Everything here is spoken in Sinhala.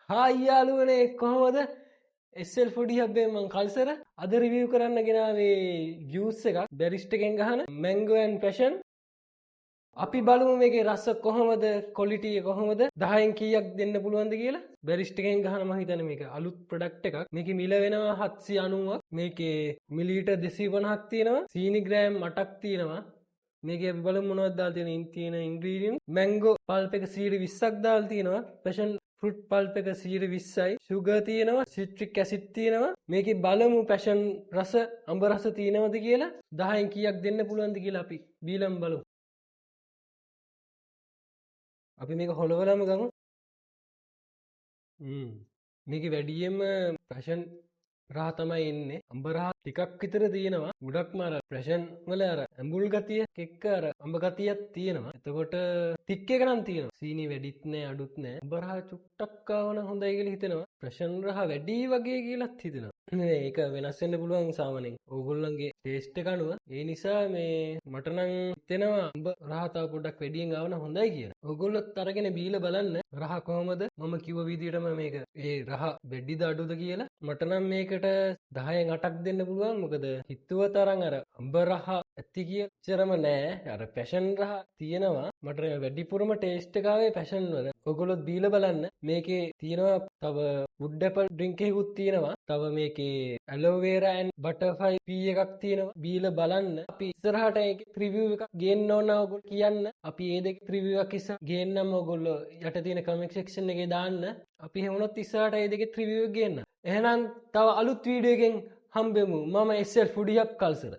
හායි යාළුවනේ කොහොමද? SL ෆුඩි හබ්බේ මං කල්සර අද රිවිව් කරන්න ගෙනාවේ ජූස් එකක් බැරිස්ට් එකෙන් ගහන මැංගෝ ඇන්ඩ් පැෂන්. අපි බලමු මේකේ රස කොහොමද, ක්වොලිටි එක කොහොමද, 10න් කීයක් දෙන්න පුළුවන්ද කියලා. බැරිස්ට් එකෙන් ගහන මම හිතන්නේ මේක අලුත් ප්‍රොඩක්ට් එකක්. මේකේ මිල වෙනවා 790ක්. මේකේ මිලිලීටර් 250ක් තියෙනවා. සීනි ග්‍රෑම් 8ක් තියෙනවා. මේකේ අපි බලමු මොනවද දාලා තියෙන ඉන්ග්‍රීඩියන්ට්. මැංගෝ පල්ප් එක 20ක් දාලා තියෙනවා. පැෂන් ෆෘට් පල්ප් එක 20යි. සුගර් තියෙනවා, සිට්‍රික් ඇසිඩ් තියෙනවා. මේකේ බලමු පැෂන් රස, අඹ රස තියෙනවද කියලා. 10න් කීයක් දෙන්න පුළුවන්ද කියලා අපි බීලම් බලමු. අපි මේක හොලවලම ගමු. මේකේ වැඩියෙන්ම පැෂන් රහ තමයි එන්නේ. අඹ රහ ටිකක් විතර තියෙනවා. ගොඩක්ම අර පැෂන් වල අර ඇඹුල් ගතිය එක්ක අර අඹ ගතියක් තියෙනවා. එතකොට ටික් එක නම් තියෙනවා. සීනි වැඩිත් නෑ අඩුත් නෑ. අඹ රහ චුට්ටක් ආවන හොඳයි කියලා හිතෙනවා. පැෂන් රහ වැඩි වගේ කියලාත් හිතෙනවා. ඒක වෙනස් වෙන්න පුළුවන් සාමාන්‍යයෙන්. ඕගොල්ලන්ගේ ටේස්ට් එක අනුව. ඒ නිසා මේ මට නම් හිතෙනවා අඹ රහ තව පොඩ්ඩක් වැඩියෙන් ආවන හොඳයි කියලා. ඕගොල්ලොත් අරගෙන බීලා බලන්න රහ කොහමද? මම කිව්ව විදිහටම මේක ඒ රහ වැඩිද අඩුද කියලා. මට නම් මේකට 10න් 8ක් දෙන්න පුළුවන්. මොකද හිතුව තරම් අර අඹ රහ ඇති කියච්චරම නෑ. අර පැෂන් රහ තියෙනවා. මට වැඩිපුරම ටේස්ට් එක ආවේ පැෂන් වල. ඔයගොල්ලොත් බීලා බලන්න. මේකේ තියෙනවා තව වුඩ් ඇපල් ඩ්‍රින්ක් එකකුත් තියෙනවා. තව මේකේ ඇලෝවේරා ඇන්ඩ් බටර්ෆ්ලයි පී එකක් තියෙනවා. බීලා බලන්න. අපි ඉස්සරහට ඒකේ රිවිව් එකක් ගේන්න ඕන ඔයගොල්ලෝ කියන්න. අපි ඒ දෙකේ රිවිව් එකක් ඉස්සර ගේන්නම ඔයගොල්ලෝ යට තියෙන කමෙන්ට් සෙක්ෂන් එකේ දාන්න. අපි හැමෝටත් ඉස්සරහට ඒ දෙකේ රිවිව් එක ගේන්න. එහෙනම් තව අලුත් වීඩියෝ එකකින් හම්බෙමු. මම SL ෆුඩි හබ් කල්සර.